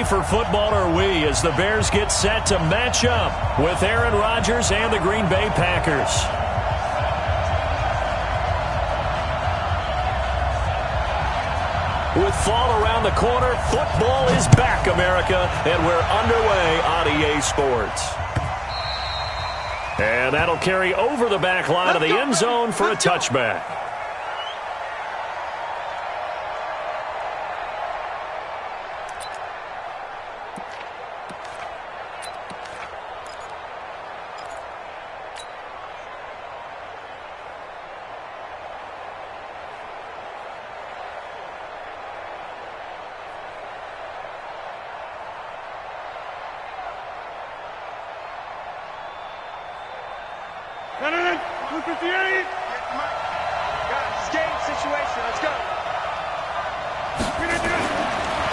for football are we as the Bears get set to match up with Aaron Rodgers and the Green Bay Packers. With fall around the corner, football is back, America, and we're underway on EA Sports. And that'll carry over the back line of the end zone for a touchback.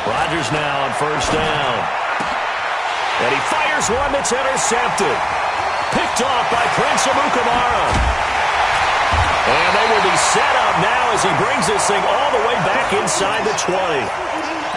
Rodgers now on first down. And he fires one that's intercepted. Picked off by Prince Amukamara. And they will be set up now as he brings this thing all the way back inside the 20.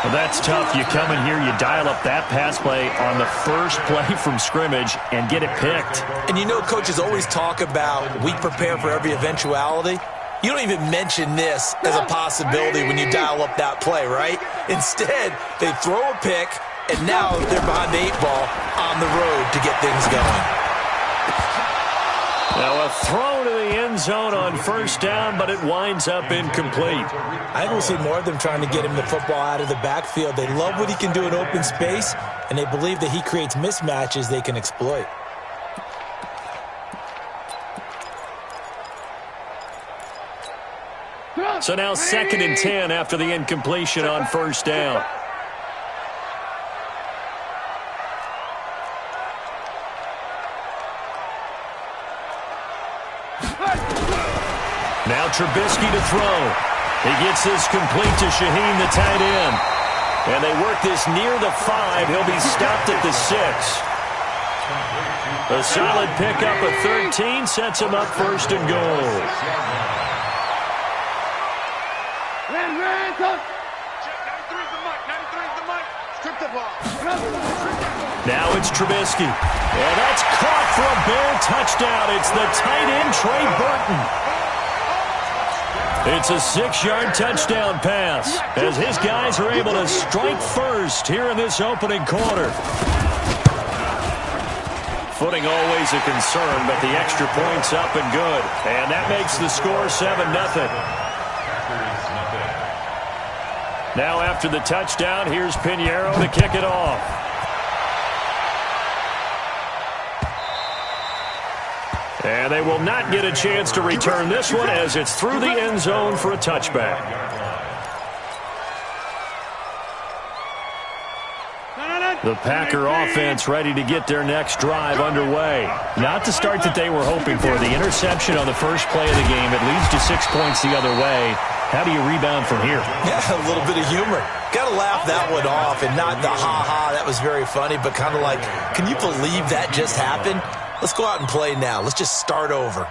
Well, that's tough. You come in here, you dial up that pass play on the first play from scrimmage and get it picked. And you know coaches always talk about we prepare for every eventuality. You don't even mention this as a possibility when you dial up that play, right? Instead, they throw a pick, and now they're behind the 8-ball on the road to get things going. Now a throw to the end zone on first down, but it winds up incomplete. I will see more of them trying to get him the football out of the backfield. They love what he can do in open space, and they believe that he creates mismatches they can exploit. So now 2nd and 10 after the incompletion on first down. Now Trubisky to throw. He gets this complete to Shaheen, the tight end. And they work this near the 5. He'll be stopped at the 6. A solid pickup of 13 sets him up first and goal. Now it's Trubisky. And that's caught for a Bear touchdown. It's the tight end, Trey Burton. It's a 6-yard touchdown pass as his guys are able to strike first here in this opening quarter. Footing always a concern, but the extra point's up and good. And that makes the score 7-0. Now after the touchdown, here's Pinheiro to kick it off. And they will not get a chance to return this one as it's through the end zone for a touchback. The Packer offense ready to get their next drive underway. Not the start that they were hoping for. The interception on the first play of the game, it leads to 6 points the other way. How do you rebound from here? Yeah, a little bit of humor. Got to laugh that one off and not the ha-ha, that was very funny, but kind of like, can you believe that just happened? Let's go out and play now. Let's just start over.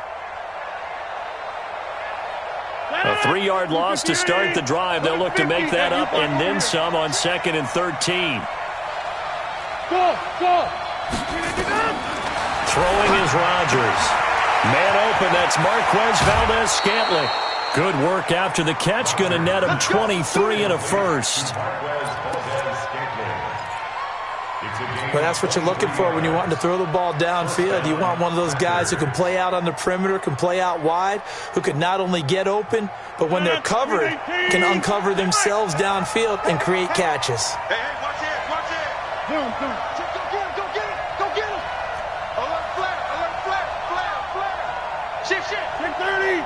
A 3-yard loss to start the drive. They'll look to make that up and then some on 2nd and 13. Throwing is Rodgers. Man open, that's Marquez Valdez-Scantling. Good work after the catch. Going to net him 23 and a first. Well, that's what you're looking for when you want to throw the ball downfield. You want one of those guys who can play out on the perimeter, can play out wide, who can not only get open, but when they're covered, can uncover themselves downfield and create catches. Hey, watch it, watch it. Boom, boom. Go get him, go get him, go get him. Alert flare, flare. Shift. 30.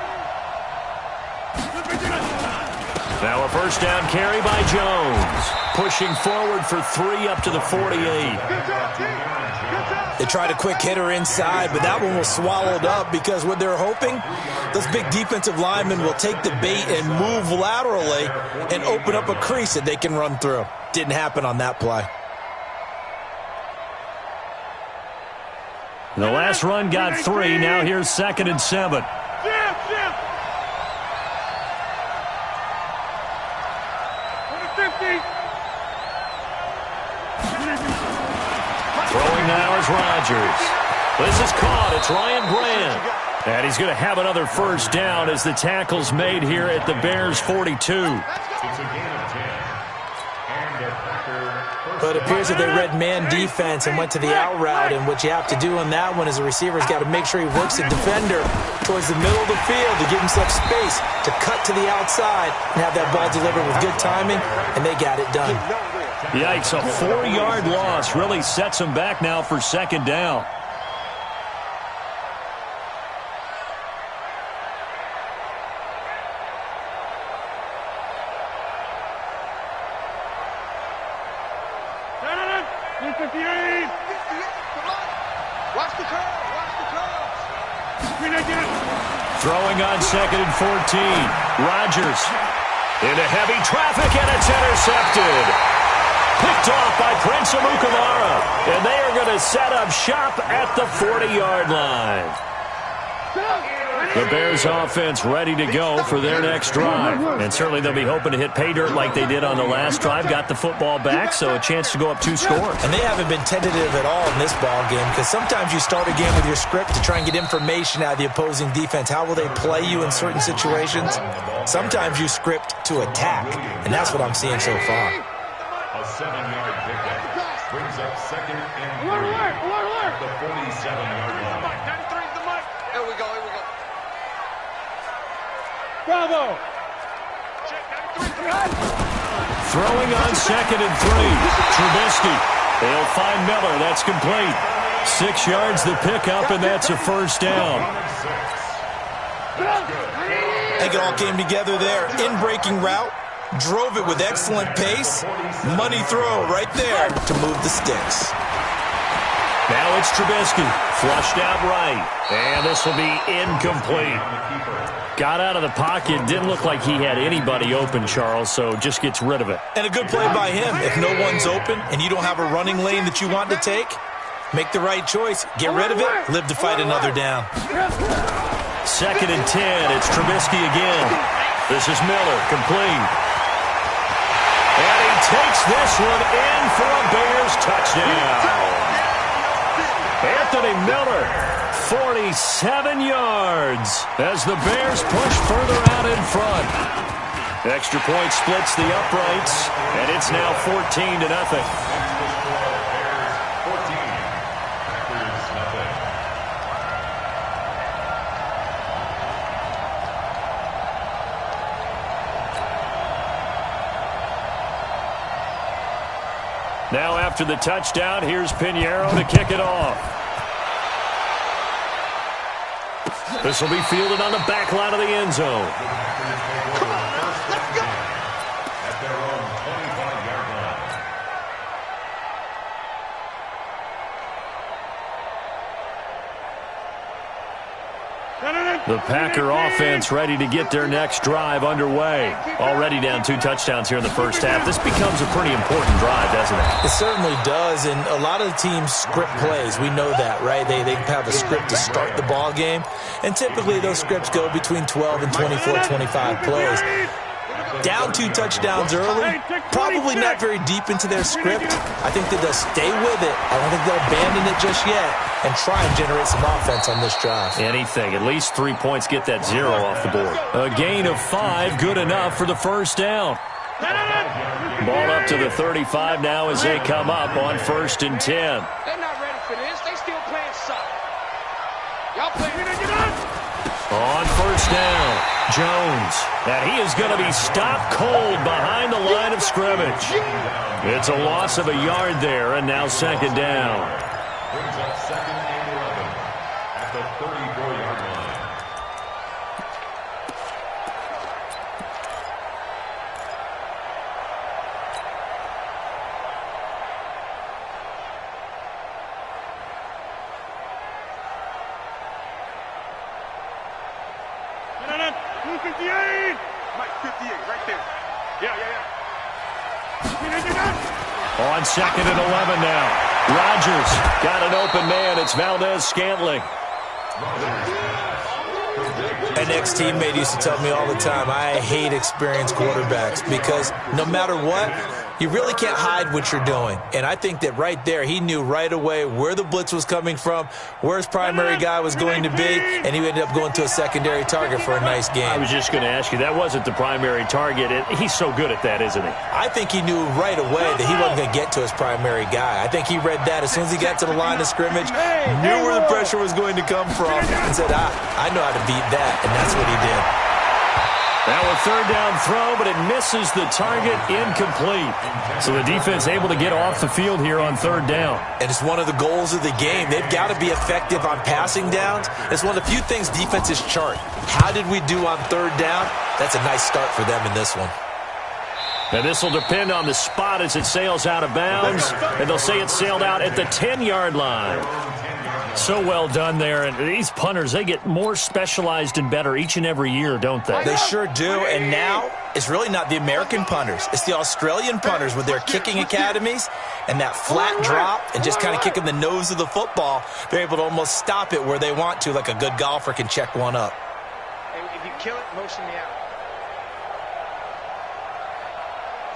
Now a first down carry by Jones. Pushing forward for 3 up to the 48. They tried a quick hitter inside, but that one was swallowed up because what they're hoping, those big defensive linemen will take the bait and move laterally and open up a crease that they can run through. Didn't happen on that play. The last run got 3. Now here's 2nd and 7. Throwing now is Rodgers. This is caught. It's Ryan Brand. And he's going to have another first down as the tackle's made here at the Bears' 42. But it appears that they read man defense and went to the out route, and what you have to do on that one is the receiver's got to make sure he works the defender towards the middle of the field to give himself space to cut to the outside and have that ball delivered with good timing, and they got it done. Yikes, a 4-yard loss really sets them back now for second down. Watch the curve. Watch the curve. Throwing on 2nd and 14. Rodgers into heavy traffic, and it's intercepted. Picked off by Prince Amukamara. And they are going to set up shop at the 40-yard line. The Bears offense ready to go for their next drive. And certainly they'll be hoping to hit pay dirt like they did on the last drive. Got the football back, so a chance to go up 2 scores. And they haven't been tentative at all in this ball game, because sometimes you start a game with your script to try and get information out of the opposing defense. How will they play you in certain situations? Sometimes you script to attack, and that's what I'm seeing so far. A 7-yard pickup brings up 2nd and 3 at the 47-yard line. Here we go. Bravo! Throwing on 2nd and 3. Trubisky. They'll find Miller. That's complete. 6 yards the pickup, and that's a first down. I think it all came together there. In-breaking route. Drove it with excellent pace. Money throw right there to move the sticks. Now it's Trubisky. Flushed out right. And this will be incomplete. Got out of the pocket. Didn't look like he had anybody open, Charles, so just gets rid of it. And a good play by him. If no one's open and you don't have a running lane that you want to take, make the right choice. Get rid of it. Live to fight another down. 2nd and 10. It's Trubisky again. This is Miller. Complete. And he takes this one in for a Bears touchdown. Anthony Miller, 47 yards as the Bears push further out in front. Extra point splits the uprights, and it's now 14-0. Now after the touchdown, here's Pinheiro to kick it off. This will be fielded on the back line of the end zone. Come on, let's go. At their own 25-yard line. The Packer offense ready to get their next drive underway. Already down 2 touchdowns here in the first half. This becomes a pretty important drive, doesn't it? It certainly does, and a lot of the teams script plays. We know that, right? They have a script to start the ball game, and typically those scripts go between 12 and 24, 25 plays. Down 2 touchdowns early, probably not very deep into their script. I think that they'll stay with it. I don't think they'll abandon it just yet and try and generate some offense on this drive. Anything. At least 3 points, get that 0 off the board. A gain of 5, good enough for the first down. Ball up to the 35 now as they come up on 1st and 10. They're not ready for this. They still playing soft. Y'all playing. On 1st down, Jones. And he is going to be stopped cold behind the line of scrimmage. It's a loss of a yard there, and now 2nd down. Brings up 2nd and 11 at the 34-yard line. Mike 58, right there. Yeah. On 2nd and 11 now. Rodgers got an open man. It's Valdez-Scantling. An ex-teammate used to tell me all the time, I hate experienced quarterbacks because no matter what, You really can't hide what you're doing. And I think that right there, he knew right away where the blitz was coming from, where his primary guy was going to be, and he ended up going to a secondary target for a nice game. I was just going to ask you, that wasn't the primary target. He's so good at that, isn't he? I think he knew right away that he wasn't going to get to his primary guy. I think he read that as soon as he got to the line of scrimmage, knew where the pressure was going to come from, and said, I know how to beat that, and that's what he did. Now a third down throw, but it misses the target, incomplete. So the defense able to get off the field here on third down. And it's one of the goals of the game. They've got to be effective on passing downs. It's one of the few things defenses chart. How did we do on third down? That's a nice start for them in this one. Now this will depend on the spot as it sails out of bounds, and they'll say it sailed out at the 10-yard line. So well done there, and these punters, they get more specialized and better each and every year, don't they? They sure do, and now it's really not the American punters. It's the Australian punters with their kicking academies and that flat drop and just kind of kicking the nose of the football. They're able to almost stop it where they want to, like a good golfer can check one up. If you kill it, motion me out.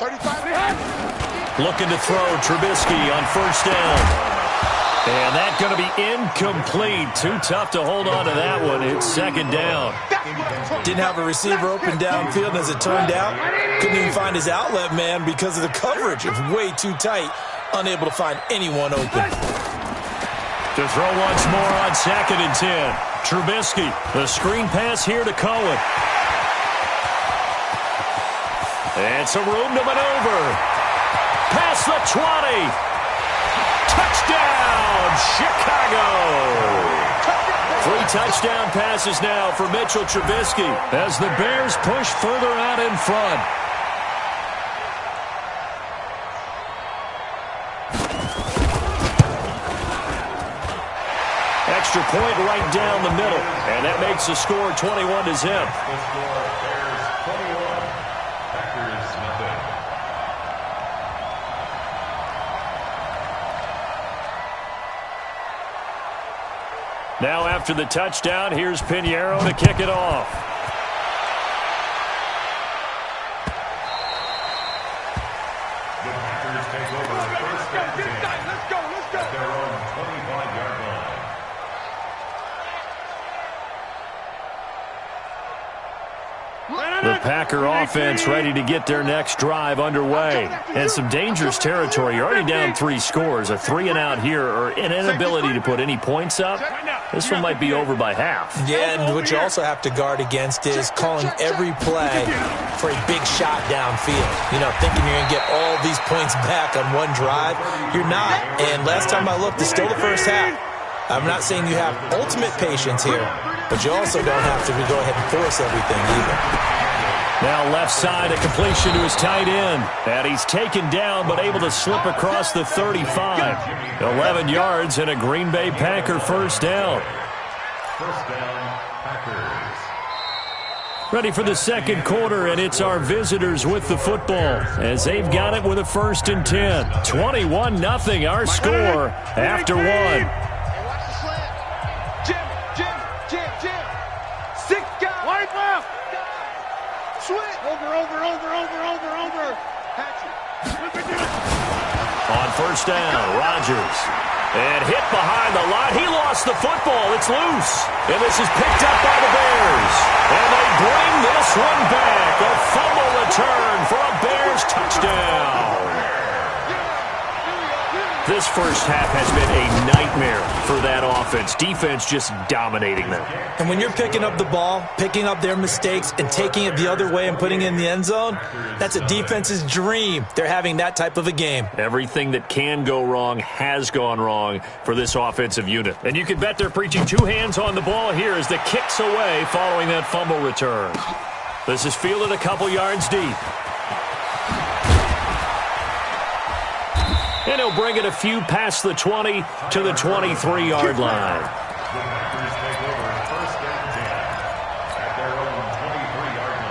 35. Looking to throw Trubisky on first down. And that's going to be incomplete. Too tough to hold on to that one. It's second down. Didn't have a receiver open downfield, as it turned out. Couldn't even find his outlet man because of the coverage. It was way too tight. Unable to find anyone open. To throw once more on second and 10. Trubisky, the screen pass here to Cohen. And some room to maneuver. Past the 20. Touchdown, Chicago! 3 touchdown passes now for Mitchell Trubisky as the Bears push further out in front. Extra point right down the middle, and that makes the score 21-0. Now after the touchdown, here's Pinheiro to kick it off. The Packers take over first and 10 at their own 25-yard line. The Packer offense ready to get their next drive underway. And some dangerous territory. You're already down 3 scores. A 3-and-out here or an inability to put any points up. This one might be over by half. Yeah, and what you also have to guard against is calling every play for a big shot downfield. You know, thinking you're going to get all these points back on one drive. You're not. And last time I looked, it's still the first half. I'm not saying you have ultimate patience here, but you also don't have to go ahead and force everything either. Now left side, a completion to his tight end. And he's taken down, but able to slip across the 35. 11 yards and a Green Bay Packer first down. First down, Packers. Ready for the second quarter, and it's our visitors with the football as they've got it with a 1st and 10. 21-0 our score after 1. Hey, watch the slant. Jim. 6 guys. Wide left. Switch. Over. Patrick. On first down, Rodgers. And hit behind the line. He lost the football. It's loose. And this is picked up by the Bears. And they bring this one back. A fumble return for a Bears touchdown. This first half has been a nightmare for that offense. Defense just dominating them. And when you're picking up the ball, picking up their mistakes, and taking it the other way and putting it in the end zone, that's a defense's dream. They're having that type of a game. Everything that can go wrong has gone wrong for this offensive unit. And you can bet they're preaching 2 hands on the ball here as the kick's away following that fumble return. This is fielded a couple yards deep. And he'll bring it a few past the 20 to the 23-yard line. The Packers take over first and 10 at their own 23-yard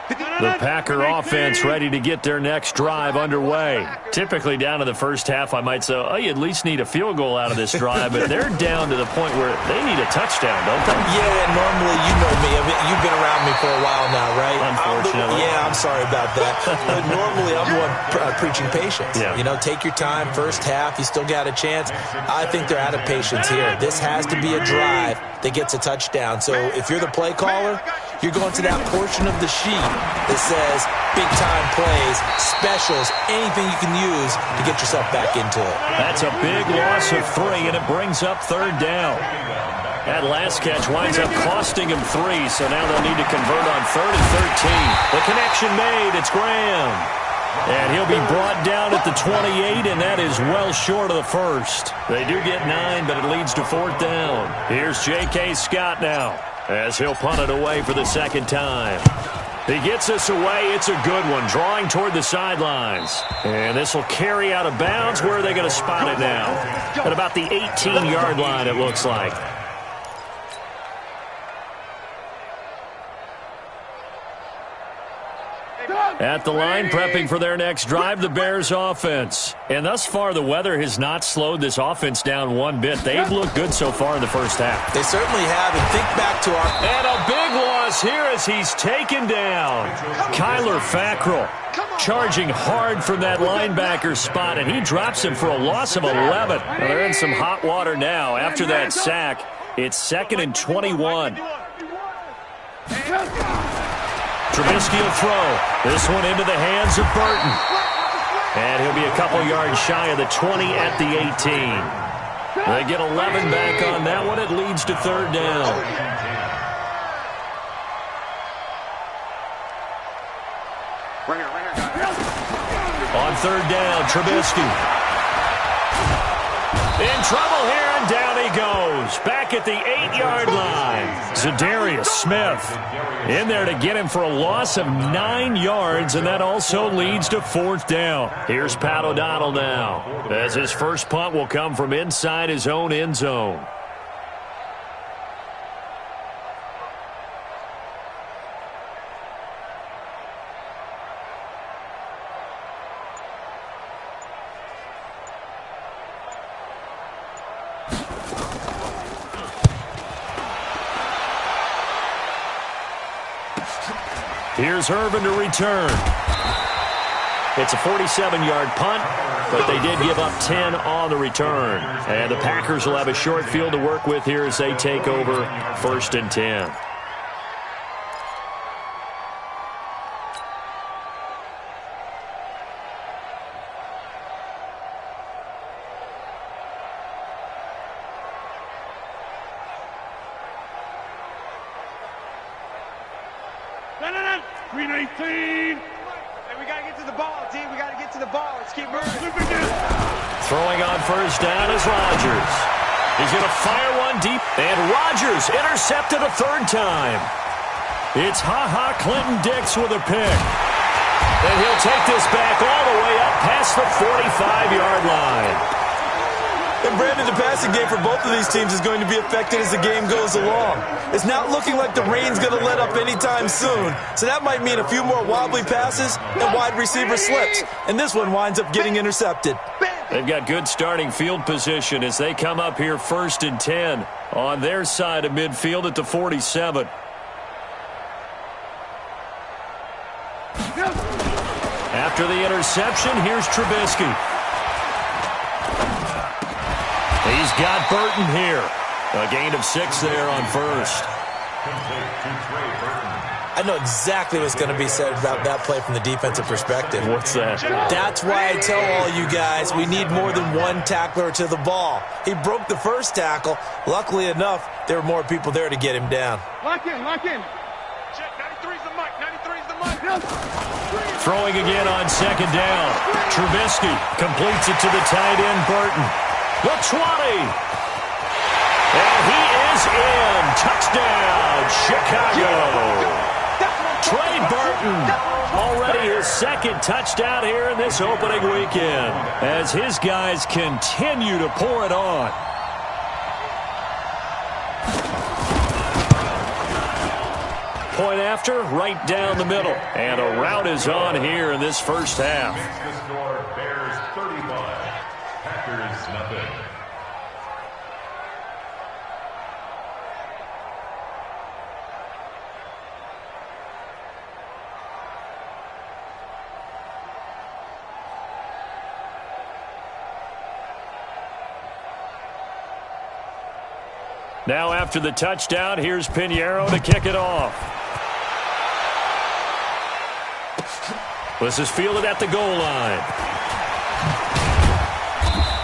line. The Packer offense ready to get their next drive underway. Typically down to the first half, I might say, oh, you at least need a field goal out of this drive, but they're down to the point where they need a touchdown, don't they? Yeah, normally, you know me. I mean, you've been around me for a while now, right? Unfortunately. I'm sorry about that. But normally, I'm the one preaching patience. Yeah. You know, take your time. First half, you still got a chance. I think they're out of patience here. This has to be a drive that gets a touchdown. So if you're the play caller, you're going to that portion of the sheet that says big-time plays, specials, anything you can use to get yourself back into it. That's a big loss of 3, and it brings up third down. That last catch winds up costing him 3, so now they'll need to convert on 3rd and 13. The connection made. It's Graham. And he'll be brought down at the 28, and that is well short of the first. They do get 9, but it leads to 4th down. Here's J.K. Scott now, as he'll punt it away for the second time. He gets us away. It's a good one, drawing toward the sidelines. And this will carry out of bounds. Where are they going to spot it now? At about the 18-yard line, it looks like. At the line, prepping for their next drive, the Bears offense. And thus far, the weather has not slowed this offense down one bit. They've looked good so far in the first half. They certainly have. And think back to our... And a big loss here as he's taken down. Kyler Fackrell charging hard from that linebacker spot, and he drops him for a loss of 11. Well, they're in some hot water now. After that sack, it's 2nd and 21. Trubisky will throw. This one into the hands of Burton. And he'll be a couple yards shy of the 20 at the 18. They get 11 back on that one. It leads to third down. On third down, Trubisky. In trouble here, and down he goes. Back at the 8-yard line. Zadarius Smith in there to get him for a loss of 9 yards, and that also leads to 4th down. Here's Pat O'Donnell now, as his first punt will come from inside his own end zone. Here's Irvin to return. It's a 47-yard punt, but they did give up 10 on the return. And the Packers will have a short field to work with here as they take over 1st and 10. Throwing on first down is Rodgers. He's going to fire one deep, and Rodgers intercepted a 3rd time. It's Ha-Ha Clinton-Dix with a pick. And he'll take this back all the way up past the 45-yard line. And Brandon, the passing game for both of these teams is going to be affected as the game goes along. It's not looking like the rain's going to let up anytime soon, so that might mean a few more wobbly passes and wide receiver slips. And this one winds up getting intercepted. They've got good starting field position as they come up here 1st and 10 on their side of midfield at the 47. After the interception, here's Trubisky. He's got Burton here. A gain of 6 there on first. I know exactly what's going to be said about that play from the defensive perspective. What's that? That's why I tell all you guys we need more than one tackler to the ball. He broke the first tackle. Luckily enough, there were more people there to get him down. Lock in, lock in. Check, 93's the mic, 93's the mic. Throwing again on 2nd down. Trubisky completes it to the tight end, Burton. The 20. And he is in. Touchdown, Chicago. Trey Burton, already his 2nd touchdown here in this opening weekend, as his guys continue to pour it on. point after, right down the middle. And a rout is on here in this first half. Makes the score Bears 35, Packers nothing. Now after the touchdown, here's Pinheiro to kick it off. This is fielded at the goal line.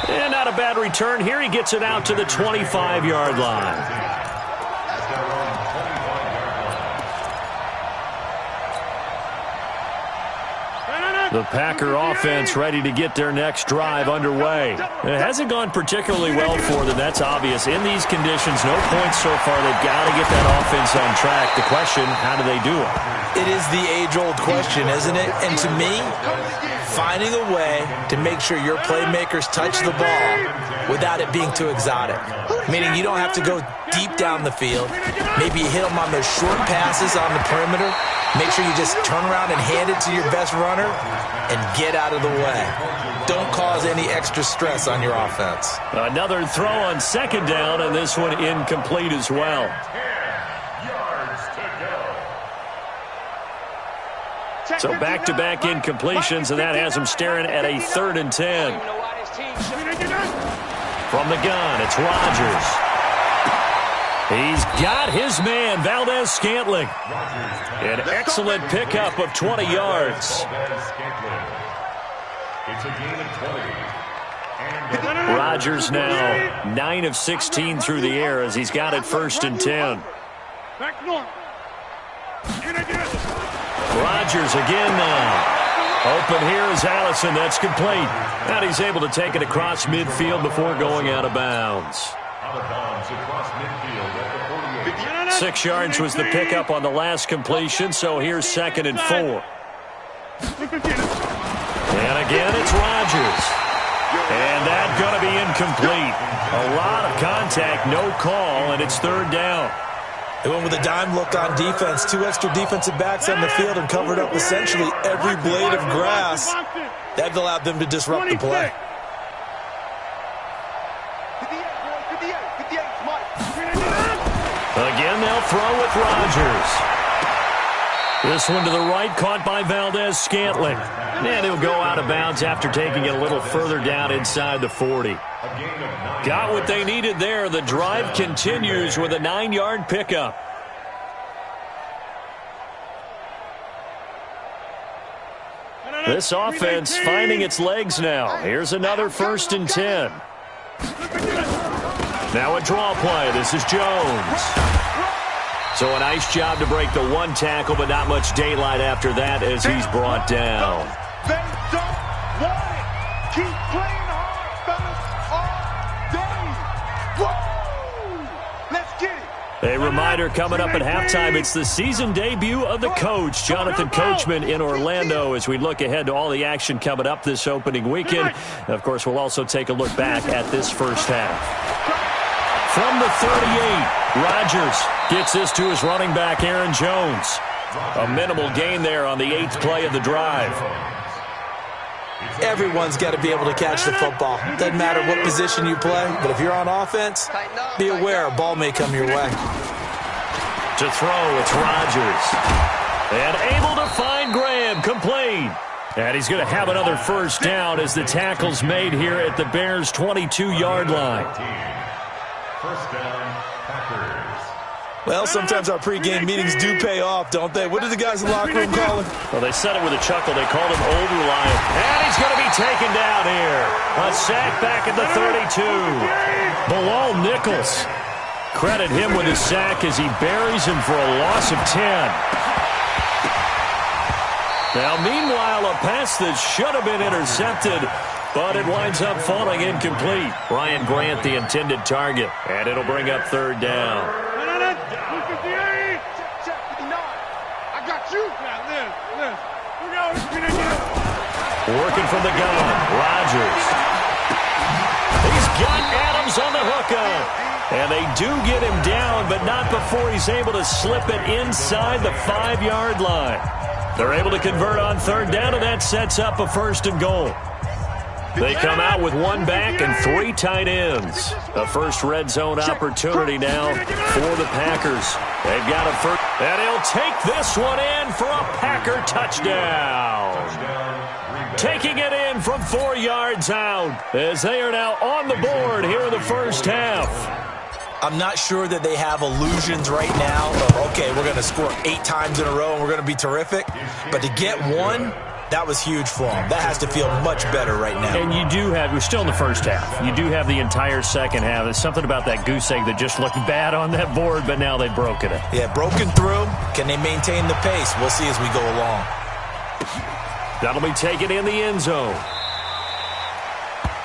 And not a bad return here. He gets it out to the 25-yard line. The Packer offense ready to get their next drive underway. It hasn't gone particularly well for them. That's obvious. In these conditions, no points so far. They've got to get that offense on track. The question, how do they do it? It is the age-old question, isn't it? And to me, finding a way to make sure your playmakers touch the ball without it being too exotic. Meaning you don't have to go deep down the field. Maybe you hit them on those short passes on the perimeter. Make sure you just turn around and hand it to your best runner and get out of the way. Don't cause any extra stress on your offense. Another throw on second down, and this one incomplete as well. 10 yards to go. So back-to-back incompletions, and that has him staring at a 3rd and 10. From the gun, it's Rodgers. He's got his man, Valdez-Scantling. An excellent pickup of 20 yards. It's a gain of 20. Rodgers now 9 of 16 through the air as he's got it 1st and 10. Rodgers again now. Open here is Allison. That's complete. And he's able to take it across midfield before going out of bounds. Out of bounds across midfield at the 48. 6 yards was the pickup on the last completion, so here's 2nd and 4. And again, it's Rodgers. And that's going to be incomplete. A lot of contact, no call, and it's 3rd down. They went with a dime look on defense. 2 extra defensive backs on the field and covered up essentially every blade of grass. That allowed them to disrupt the play. Again, they'll throw with Rodgers. This one to the right, caught by Valdez-Scantling. And he'll go out of bounds after taking it a little further down inside the 40. Got what they needed there. The drive continues with a 9-yard pickup. This offense finding its legs now. Here's another 1st and 10. Now a draw play. This is Jones. So a nice job to break the 1 tackle, but not much daylight after that as he's brought down. They don't want it. Keep playing hard, fellas, all day. Woo! Let's get it. A reminder coming up at halftime, it's the season debut of the coach, Jonathan Coachman, in Orlando, as we look ahead to all the action coming up this opening weekend. And of course, we'll also take a look back at this first half. From the 38, Rodgers gets this to his running back, Aaron Jones. A minimal gain there on the 8th play of the drive. Everyone's got to be able to catch the football. Doesn't matter what position you play, but if you're on offense, be aware a ball may come your way. To throw, it's Rodgers. And able to find Graham, complete. And he's going to have another 1st down as the tackle's made here at the Bears' 22-yard line. 1st down, Packers. Well, sometimes our pregame meetings do pay off, don't they? What do the guys in the locker room call him? Well, they said it with a chuckle. They called him Old Reliant. And he's going to be taken down here. A sack back at the 32. Bilal Nichols. Credit him with his sack as he buries him for a loss of 10. Now, meanwhile, a pass that should have been intercepted, but it winds up falling incomplete. Ryan Grant, the intended target, and it'll bring up 3rd down. I got you. Working from the gun, Rodgers. He's got Adams on the hookup. And they do get him down, but not before he's able to slip it inside the 5-yard line. They're able to convert on third down, and that sets up a 1st and goal. They come out with 1 back and 3 tight ends. A first red zone opportunity now for the Packers. They've got a first, and he'll take this one in for a Packer touchdown. Taking it in from 4 yards out as they are now on the board here in the first half. I'm not sure that they have illusions right now of, okay, we're going to score 8 times in a row and we're going to be terrific. But to get 1, that was huge for them. That has to feel much better right now. And you do have, we're still in the first half. You do have the entire second half. There's something about that goose egg that just looked bad on that board, but now they've broken it. Yeah, broken through. Can they maintain the pace? We'll see as we go along. That'll be taken in the end zone.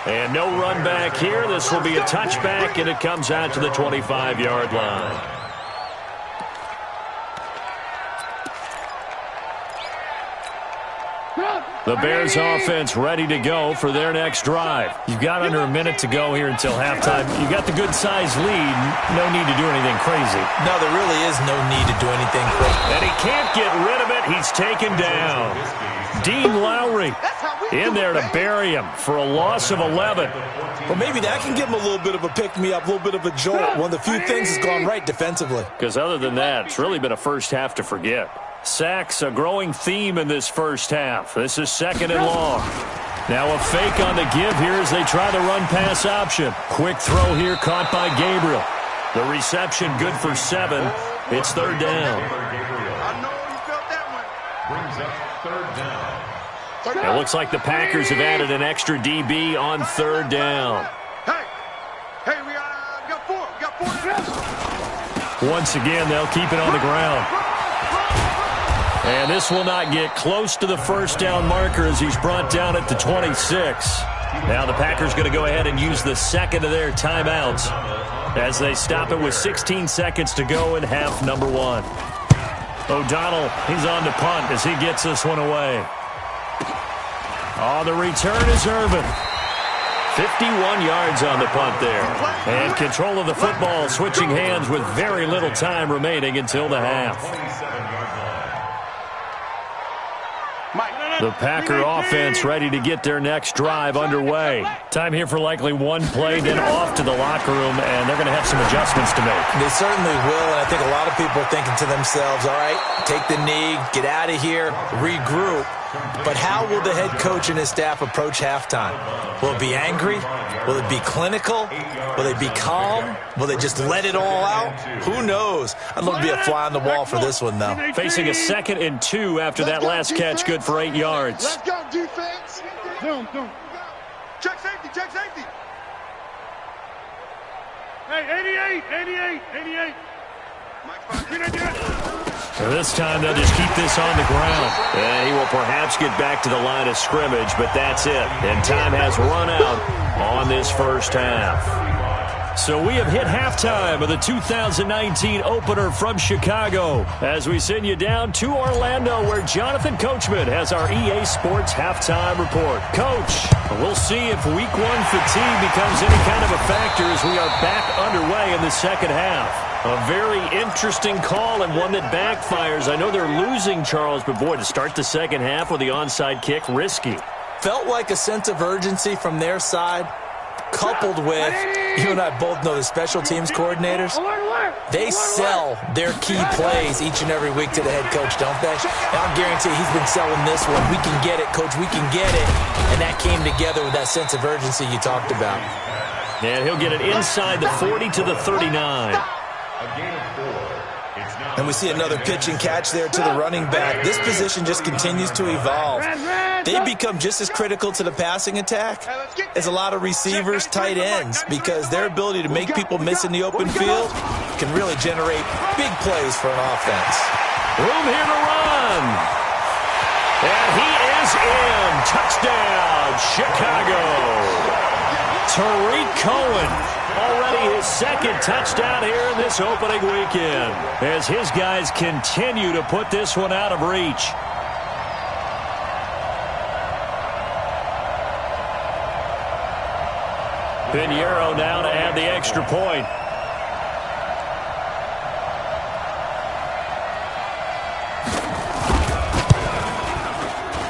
And no run back here. This will be a touchback, and it comes out to the 25-yard line. The Bears offense ready to go for their next drive. You've got under a minute to go here until halftime. You got the good-sized lead. No need to do anything crazy. No, there really is no need to do anything crazy. And he can't get rid of it. He's taken down. Dean Lowry in there to bury him for a loss of 11. Well, maybe that can give him a little bit of a pick-me-up, a little bit of a jolt. One of the few things has gone right defensively. Because other than that, it's really been a first half to forget. Sacks, a growing theme in this first half. This is 2nd and long. Now a fake on the give here as they try the run-pass option. Quick throw here caught by Gabriel. The reception good for 7. It's 3rd down. I know you felt that one. Brings up 3rd down. It looks like the Packers have added an extra DB on 3rd down. Hey, we got 4. We got 4. Once again, they'll keep it on the ground. And this will not get close to the first down marker as he's brought down at the 26. Now the Packers going to go ahead and use the second of their timeouts as they stop it with 16 seconds to go in half number 1. O'Donnell, he's on to punt as he gets this one away. On the return is Irvin. 51 yards on the punt there. And control of the football switching hands with very little time remaining until the half. The Packer offense ready to get their next drive underway. Time here for likely one play, then off to the locker room, and they're going to have some adjustments to make. They certainly will, and I think a lot of people are thinking to themselves, all right, take the knee, get out of here, regroup. But how will the head coach and his staff approach halftime? Will it be angry? Will it be clinical? Will they be calm? Will they just let it all out? Who knows? I'd love to be a fly on the wall for this one, though. Facing a 2nd and 2 after that last catch, good for 8 yards. Let's go, defense. Zoom. Check safety, check safety. Hey, 88. This time they'll just keep this on the ground. And he will perhaps get back to the line of scrimmage, but that's it. And time has run out on this first half. So we have hit halftime of the 2019 opener from Chicago as we send you down to Orlando where Jonathan Coachman has our EA Sports halftime report. Coach, we'll see if week 1 fatigue becomes any kind of a factor as we are back underway in the second half. A very interesting call and one that backfires. I know they're losing, Charles, but boy, to start the second half with the onside kick, risky. Felt like a sense of urgency from their side, coupled with, you and I both know the special teams coordinators, they sell their key plays each and every week to the head coach, don't they? And I'll guarantee he's been selling this one. We can get it, coach, we can get it. And that came together with that sense of urgency you talked about. And he'll get it inside the 40 to the 39. And we see another pitch and catch there to the running back. This position just continues to evolve. They become just as critical to the passing attack as a lot of receivers, tight ends, because their ability to make people miss in the open field can really generate big plays for an offense. Room here to run. And he is in. Touchdown, Chicago. Tariq Cohen. Already his second touchdown here in this opening weekend as his guys continue to put this one out of reach. Pinheiro now to add the extra point.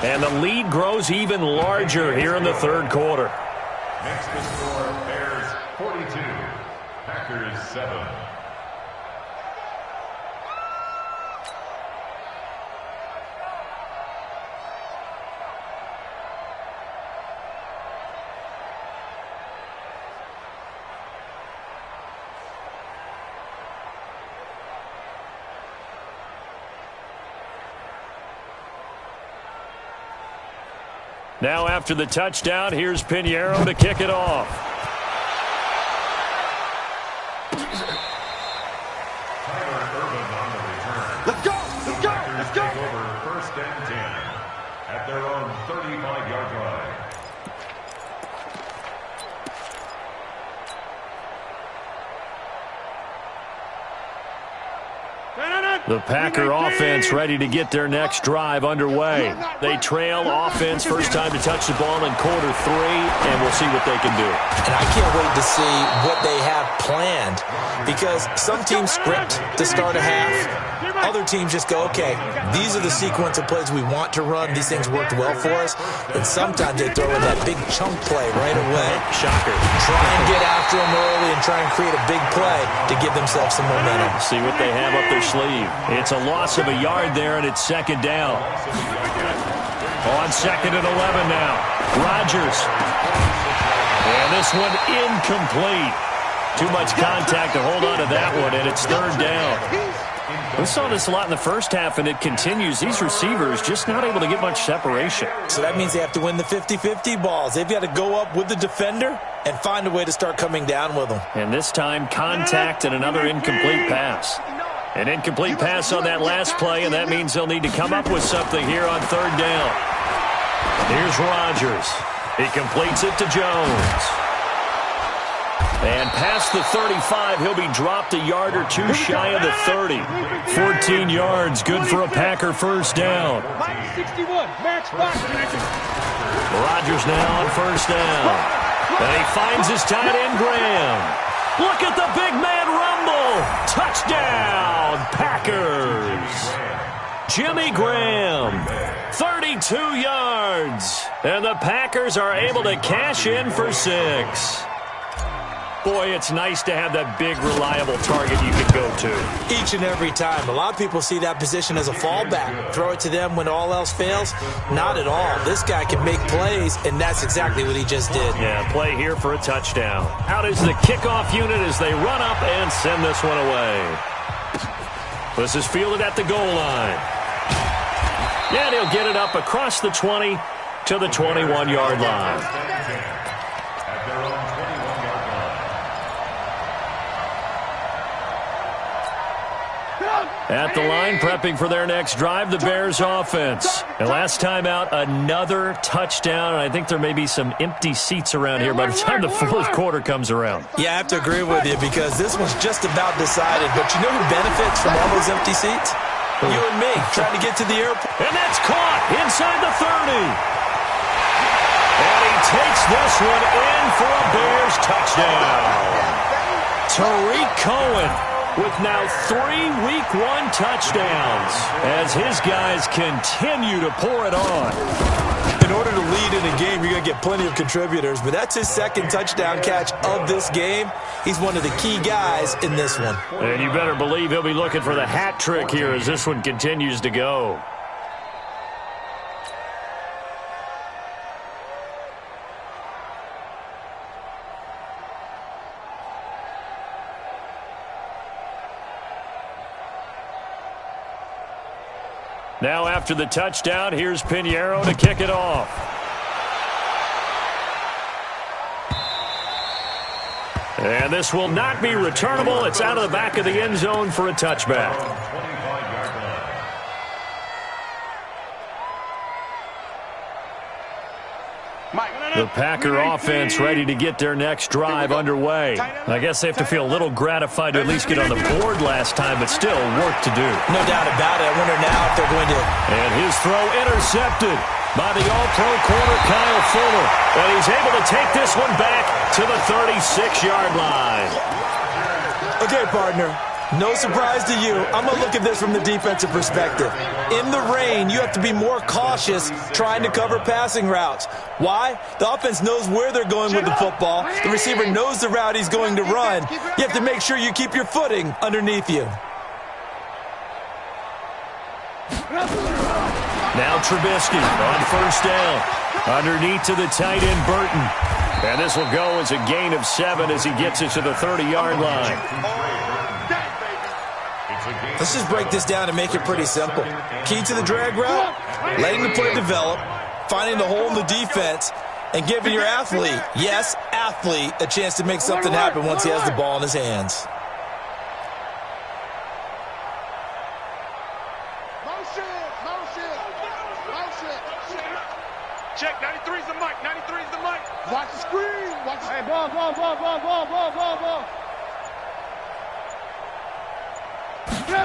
And the lead grows even larger here in the third quarter. Next to score, Bears 42, Packers 7. Now after the touchdown, here's Pinheiro to kick it off. Tyler Urban on the return. Let's go! Let's go! Let's go! Take over first and 10 at their own 35-yard line. The Packer offense ready to get their next drive underway. They trail offense first time to touch the ball in quarter 3, and we'll see what they can do. And I can't wait to see what they have planned, because some teams script to start a half. Other teams just go, okay, these are the sequence of plays we want to run. These things worked well for us. And sometimes they throw in that big chunk play right away. Shocker. Try and get after them early and try and create a big play to give themselves some momentum. See what they have up their sleeve. It's a loss of a yard there, and it's second down. On second and 11 now. Rodgers. And this one incomplete. Too much contact to hold on to that one, and it's third down. We saw this a lot in the first half, and it continues. These receivers just not able to get much separation. So that means they have to win the 50-50 balls. They've got to go up with the defender and find a way to start coming down with them. And this time, contact and another incomplete pass. An incomplete pass on that last play, and that means they'll need to come up with something here on third down. Here's Rodgers. He completes it to Jones. And past the 35, he'll be dropped a yard or two shy of the 30. 14 yards, good for a Packer first down. Rodgers now on first down. And he finds his tight end, Graham. Look at the big man rumble. Touchdown, Packers. Jimmy Graham, 32 yards. And the Packers are able to cash in for 6. Boy, it's nice to have that big, reliable target you can go to. Each and every time. A lot of people see that position as a fallback. Throw it to them when all else fails. Not at all. This guy can make plays, and that's exactly what he just did. Yeah, play here for a touchdown. Out is the kickoff unit as they run up and send this one away. This is fielded at the goal line. Yeah, he'll get it up across the 20 to the 21-yard line. At their own 21-yard line. At the line, prepping for their next drive, the Bears offense. And last time out, another touchdown. And I think there may be some empty seats around here by the time the fourth quarter comes around. Yeah, I have to agree with you because this one's just about decided. But you know who benefits from all those empty seats? You and me, trying to get to the airport. And that's caught inside the 30. And he takes this one in for a Bears touchdown. Tariq Cohen with now 3 Week 1 touchdowns as his guys continue to pour it on. In order to lead in a game, you're going to get plenty of contributors, but that's his second touchdown catch of this game. He's one of the key guys in this one. And you better believe he'll be looking for the hat trick here as this one continues to go. Now after the touchdown, here's Pinheiro to kick it off. And this will not be returnable. It's out of the back of the end zone for a touchback. 25-yard line. The Packer offense ready to get their next drive underway. I guess they have to feel a little gratified to at least get on the board last time, but still work to do. No doubt about it. I wonder now if they're going to... And his throw intercepted by the all-pro corner Kyle Fuller. And he's able to take this one back to the 36-yard line. Okay, partner. No surprise to you. I'm going to look at this from the defensive perspective. In the rain, you have to be more cautious trying to cover passing routes. Why? The offense knows where they're going with the football. The receiver knows the route he's going to run. You have to make sure you keep your footing underneath you. Now Trubisky on first down. Underneath to the tight end, Burton. And this will go as a gain of 7 as he gets it to the 30-yard line. Let's just break this down and make it pretty simple. Key to the drag route, letting the play develop, finding the hole in the defense, and giving your athlete, yes, athlete, a chance to make something happen once he has the ball in his hands. Check, 93's the mic, 93's the mic. Watch the screen. Watch the... Hey, ball.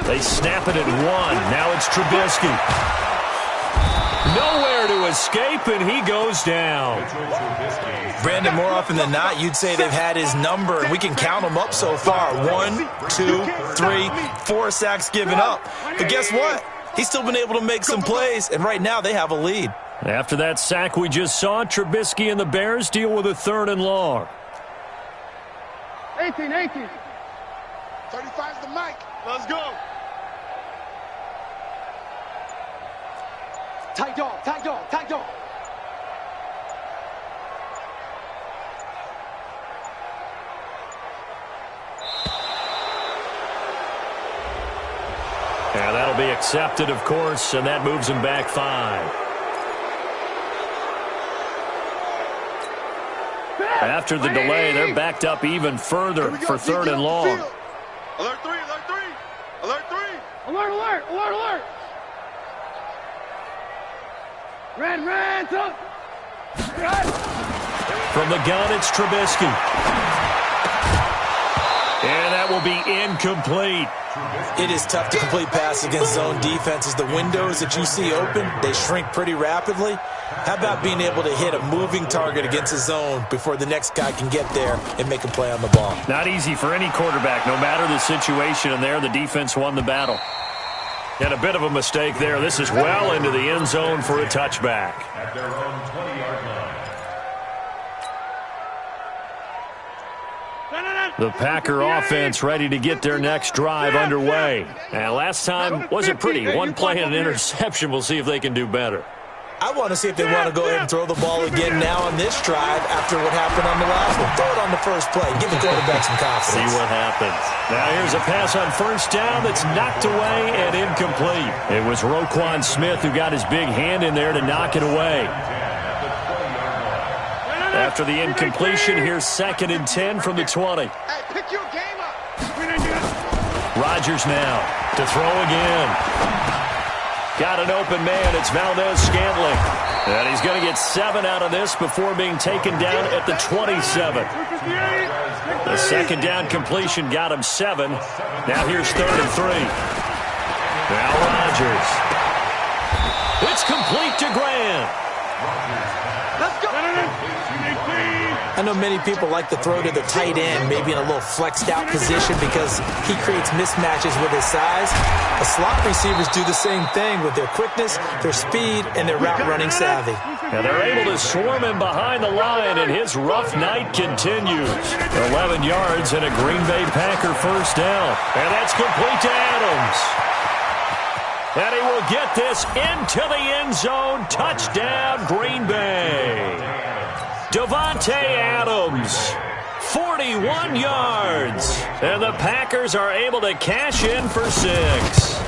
They snap it at 1. Now it's Trubisky. Nowhere to escape, and he goes down. Brandon, more often than not, you'd say they've had his number, and we can count them up so far. 1, 2, 3, 4 sacks given up. But guess what? He's still been able to make some plays, and right now they have a lead. After that sack we just saw, Trubisky and the Bears deal with a 3rd and long. 18. 35's the mic. Let's go. Tight dog. And that'll be accepted, of course, and that moves him back 5. After the delay, they're backed up even further for 3rd and long. Alert 3. Alert. Ran, up. From the gun, it's Trubisky. And that will be incomplete. It is tough to complete passes against zone defenses. The windows that you see open, they shrink pretty rapidly. How about being able to hit a moving target against a zone before the next guy can get there and make a play on the ball? Not easy for any quarterback, no matter the situation, and there the defense won the battle. And a bit of a mistake there. This is well into the end zone for a touchback. At their own 20-yard line. The Packer offense ready to get their next drive underway. And last time wasn't pretty. One play and an interception. We'll see if they can do better. I want to see if they want to go ahead and throw the ball again now on this drive after what happened on the last one. Throw it on the first play. Give the quarterback some confidence. See what happens. Now here's a pass on first down that's knocked away and incomplete. It was Roquan Smith who got his big hand in there to knock it away. After the incompletion, here's 2nd and 10 from the 20. Hey, pick your game up. Rodgers now to throw again. Got an open man. It's Valdez-Scantling. And he's going to get 7 out of this before being taken down at the 27. The 2nd down completion got him 7. Now here's 3rd and 3. Now Rodgers. It's complete to Grant. Let's go. I know many people like to throw to the tight end, maybe in a little flexed out position because he creates mismatches with his size. The slot receivers do the same thing with their quickness, their speed, and their route running savvy. And they're able to swarm him behind the line, and his rough night continues. 11 yards and a Green Bay Packer first down. And that's complete to Adams. And he will get this into the end zone. Touchdown, Green Bay. Davante Adams, 41 yards. And the Packers are able to cash in for 6.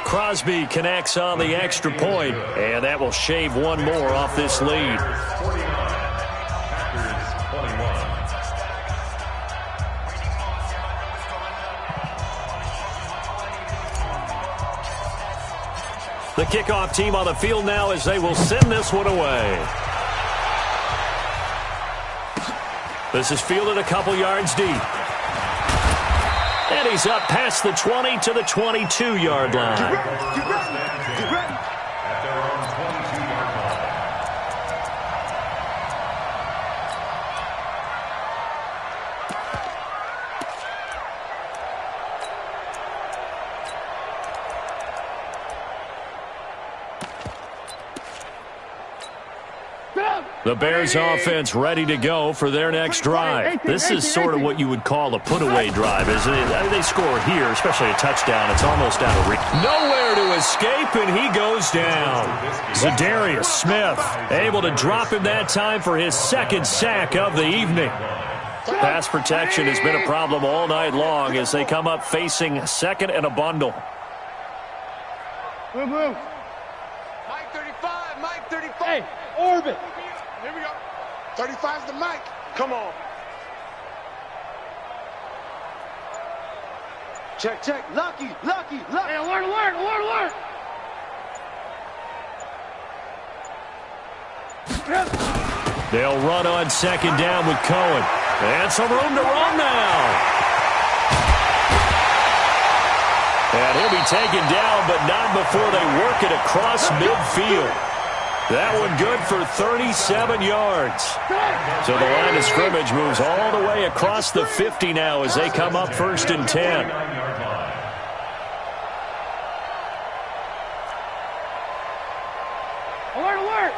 Crosby connects on the extra point, and that will shave one more off this lead. The kickoff team on the field now as they will send this one away. This is fielded a couple yards deep. And he's up past the 20 to the 22-yard line. At their own 22-yard line. The Bears offense ready to go for their next drive. This is sort of what you would call a put-away drive, isn't it? They score here, especially a touchdown. It's almost out of reach. Nowhere to escape, and he goes down. Zadarius Smith able to drop him that time for his second sack of the evening. Pass protection has been a problem all night long as they come up facing second and a bundle. Move. Mike 35, Mike 35. Hey, orbit. Here we go. 35's the mic. Come on. Check. Lucky. Hey, alert. They'll run on second down with Cohen. And some room to run now. And he'll be taken down, but not before they work it across midfield. That one good for 37 yards. So the line of scrimmage moves all the way across the 50 now as they come up 1st and 10. Alert.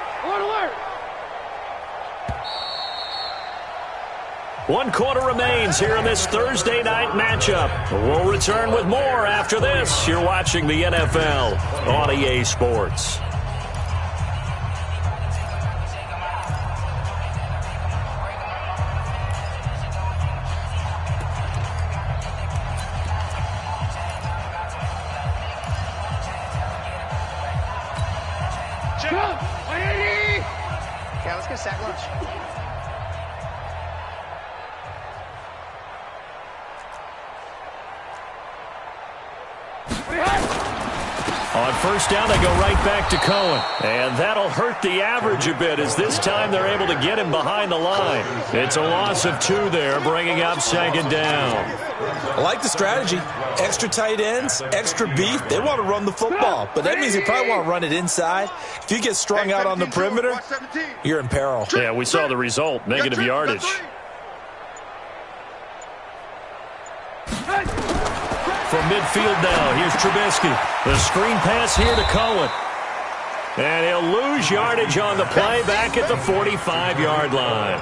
1 quarter remains here in this Thursday night matchup. We'll return with more after this. You're watching the NFL on EA Sports. Yeah, let's get sack lunch. On 1st down, they go right back to Cohen. And that'll hurt the average a bit as this time they're able to get him behind the line. It's a loss of 2 there, bringing up 2nd down. I like the strategy. Extra tight ends, extra beef. They want to run the football, but that means they probably want to run it inside. If you get strung out on the perimeter, you're in peril. Yeah, we saw the result, negative yardage. From midfield now, here's Trubisky. The screen pass here to Cohen. And he'll lose yardage on the play back at the 45-yard line.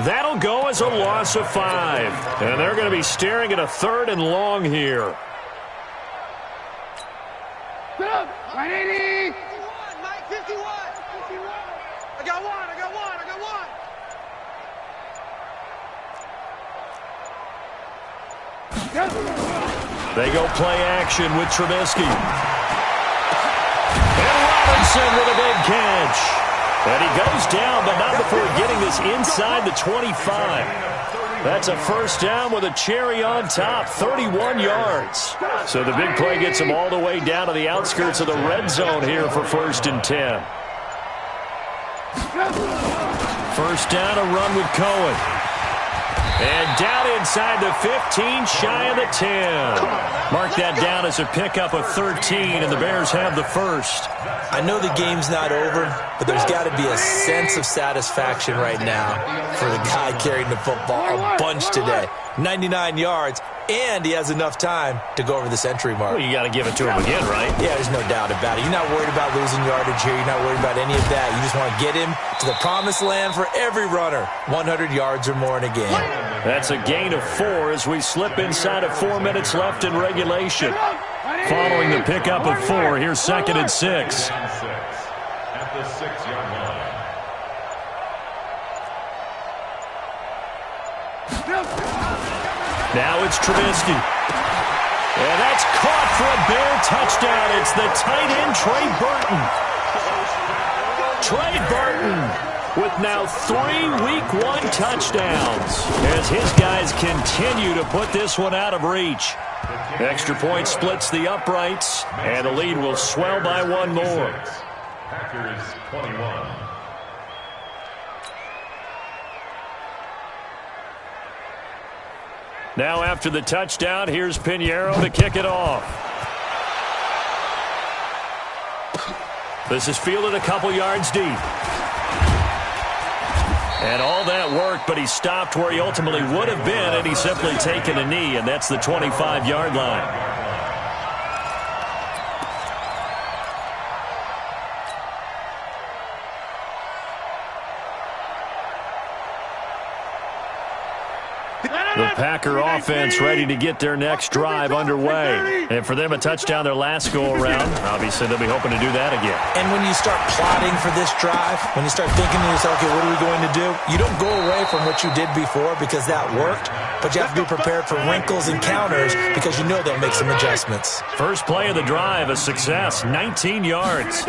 That'll go as a loss of 5. And they're going to be staring at a 3rd and long here. 180. 51, Mike 51. I got one. They go play action with Trubisky. And Robinson with a big catch. And he goes down, but not before getting this inside the 25. That's a 1st down with a cherry on top, 31 yards. So the big play gets him all the way down to the outskirts of the red zone here for 1st and 10. 1st down, a run with Cohen. And down inside the 15, shy of the 10. Mark that down as a pickup of 13, and the Bears have the 1st. I know the game's not over, but there's got to be a sense of satisfaction right now for the guy carrying the football a bunch today. 99 yards, and he has enough time to go over the century mark. Well, you got to give it to him again, right? Yeah, there's no doubt about it. You're not worried about losing yardage here. You're not worried about any of that. You just want to get him to the promised land for every runner. 100 yards or more in a game. That's a gain of 4 as we slip inside of 4 minutes left in regulation. Following the pickup of 4, here's 2nd and 6. At the 6-yard line. Now it's Trubisky. And that's caught for a Bear touchdown. It's the tight end, Trey Burton. Trey Burton with now 3 Week 1 touchdowns as his guys continue to put this one out of reach. Extra point splits the uprights, and the lead will swell by 1 more. Packers 21. Now after the touchdown, here's Pinheiro to kick it off. This is fielded a couple yards deep. And all that work, but he stopped where he ultimately would have been, and he's simply taken a knee, and that's the 25-yard line. The Packer offense ready to get their next drive underway. And for them, a touchdown their last go-around. Obviously, they'll be hoping to do that again. And when you start plotting for this drive, when you start thinking to yourself, okay, what are we going to do? You don't go away from what you did before because that worked, but you have to be prepared for wrinkles and counters because you know they'll make some adjustments. First play of the drive, a success, 19 yards.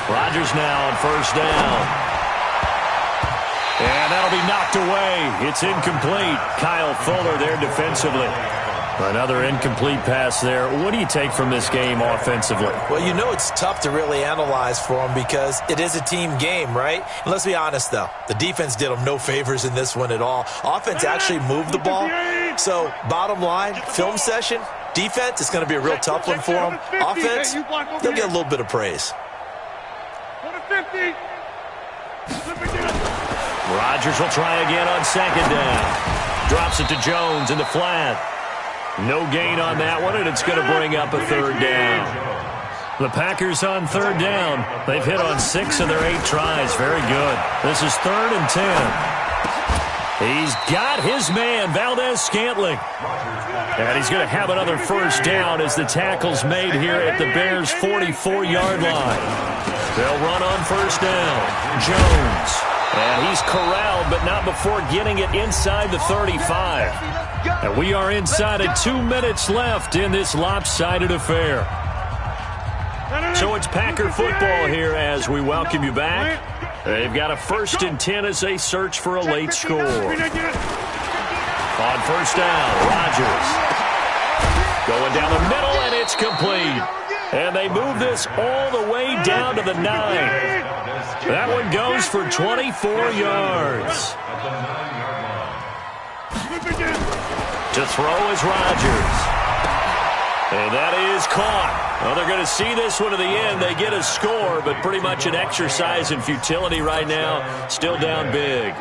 Rodgers now on first down. And that'll be knocked away. It's incomplete. Kyle Fuller there defensively. Another incomplete pass there. What do you take from this game offensively? Well, you know it's tough to really analyze for them because it is a team game, right? And let's be honest, though. The defense did them no favors in this one at all. Offense actually moved the ball. So, bottom line, film session, defense, it's going to be a real tough one for them. Offense, they'll get a little bit of praise. Rodgers will try again on second down. Drops it to Jones in the flat. No gain on that one, and it's going to bring up a third down. The Packers on third down. They've hit on 6 of their 8 tries. Very good. This is 3rd and 10. He's got his man, Valdez-Scantling. And he's going to have another first down as the tackle's made here at the Bears' 44-yard line. They'll run on first down. Jones. And he's corralled, but not before getting it inside the 35. And we are inside of 2 minutes left in this lopsided affair. So it's Packer football here as we welcome you back. They've got a 1st and 10 as they search for a late score. On first down, Rodgers. Going down the middle, and it's complete. And they move this all the way down to the 9. That one goes for 24 yards. To throw is Rodgers. And that is caught. Well, they're going to see this one to the end. They get a score, but pretty much an exercise in futility right now. Still down big.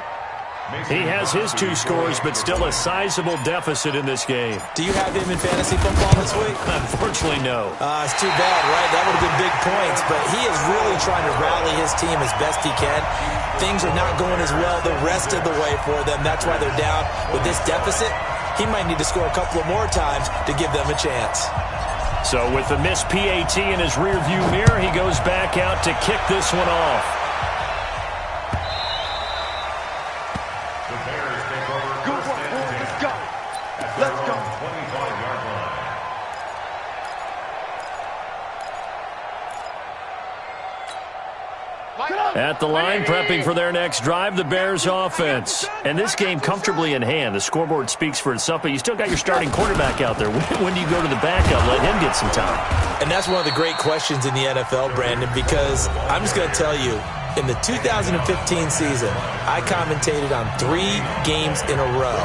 He has his 2 scores, but still a sizable deficit in this game. Do you have him in fantasy football this week? Unfortunately, no. It's too bad, right? That would have been big points, but he is really trying to rally his team as best he can. Things are not going as well the rest of the way for them. That's why they're down with this deficit. He might need to score a couple of more times to give them a chance. So with the missed PAT in his rearview mirror, he goes back out to kick this one off. At the line, prepping for their next drive, the Bears offense. And this game comfortably in hand. The scoreboard speaks for itself, but you still got your starting quarterback out there. When do you go to the backup? Let him get some time. And that's one of the great questions in the NFL, Brandon, because I'm just going to tell you, in the 2015 season, I commentated on 3 games in a row.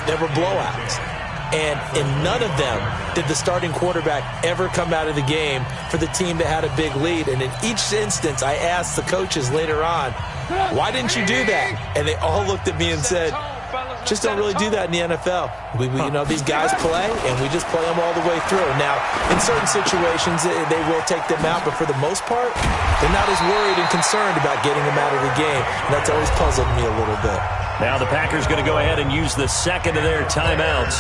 There were blowouts. And in none of them did the starting quarterback ever come out of the game for the team that had a big lead. And in each instance, I asked the coaches later on, why didn't you do that? And they all looked at me and said, just don't really do that in the NFL. You know, these guys play, and we just play them all the way through. Now, in certain situations, they will take them out, but for the most part, they're not as worried and concerned about getting them out of the game. And that's always puzzled me a little bit. Now the Packers going to go ahead and use the second of their timeouts.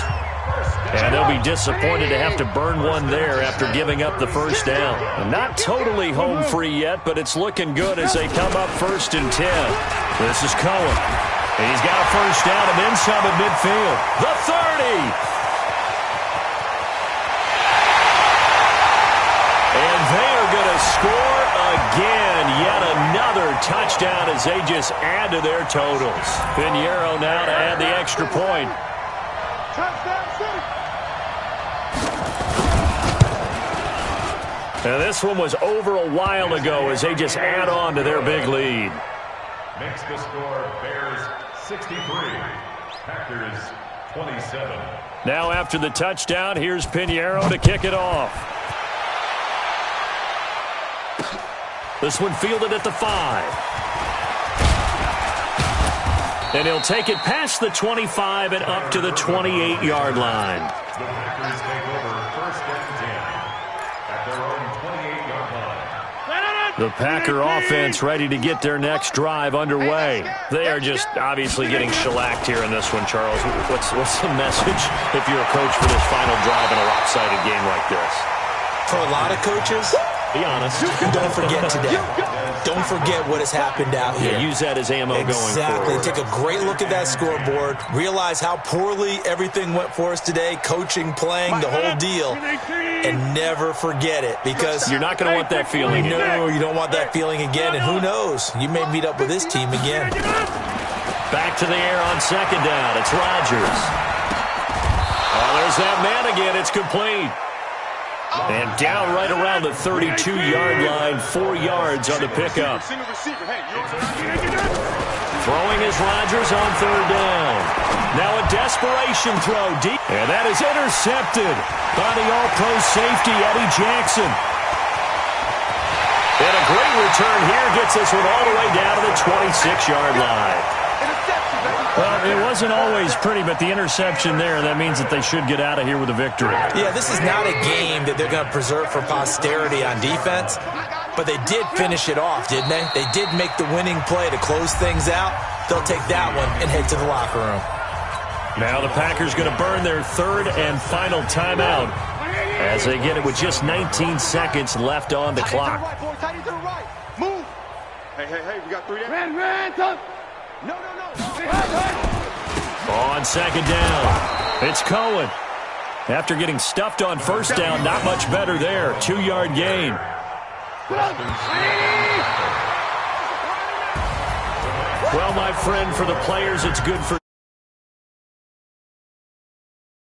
And they'll be disappointed to have to burn one there after giving up the first down. Not totally home free yet, but it's looking good as they come up 1st and 10. This is Cohen. And he's got a first down and then some at midfield. The 30. And they are going to score again. Yet another touchdown as they just add to their totals. Pinheiro now to add the extra point. And this one was over a while ago as they just add on to their big lead. Makes the score Bears 63, Packers 27. Now after the touchdown, here's Pinheiro to kick it off. This one fielded at the 5. And he'll take it past the 25 and up to the 28-yard line. The Packers take over 1st and 10 at their own 28-yard line. The Packer offense ready to get their next drive underway. They are just obviously getting shellacked here in this one, Charles. What's the message if you're a coach for this final drive in a lopsided game like this? For a lot of coaches, be honest. Don't forget today. Don't forget what has happened out here. Yeah, use that as ammo going forward. Exactly. Take a great look at that scoreboard. Realize how poorly everything went for us today. Coaching, playing, the whole deal. And never forget it, because you're not going to want that feeling again. No, you don't want that feeling again. And who knows? You may meet up with this team again. Back to the air on second down. It's Rodgers. Oh, there's that man again. It's complete. And down right around the 32-yard line, 4 yards on the pickup. Throwing is Rodgers on third down. Now a desperation throw deep. And that is intercepted by the all-pro safety, Eddie Jackson. And a great return here gets this one all the way down to the 26-yard line. Well, it wasn't always pretty, but the interception there, that means that they should get out of here with a victory. Yeah, this is not a game that they're going to preserve for posterity on defense, but they did finish it off, didn't they? They did make the winning play to close things out. They'll take that one and head to the locker room. Now the Packers going to burn their third and final timeout as they get it with just 19 seconds left on the clock. Move. Hey, we got 3 down. No. On second down, it's Cohen. After getting stuffed on first down, not much better there. 2-yard gain. Well, my friend, for the players, it's good for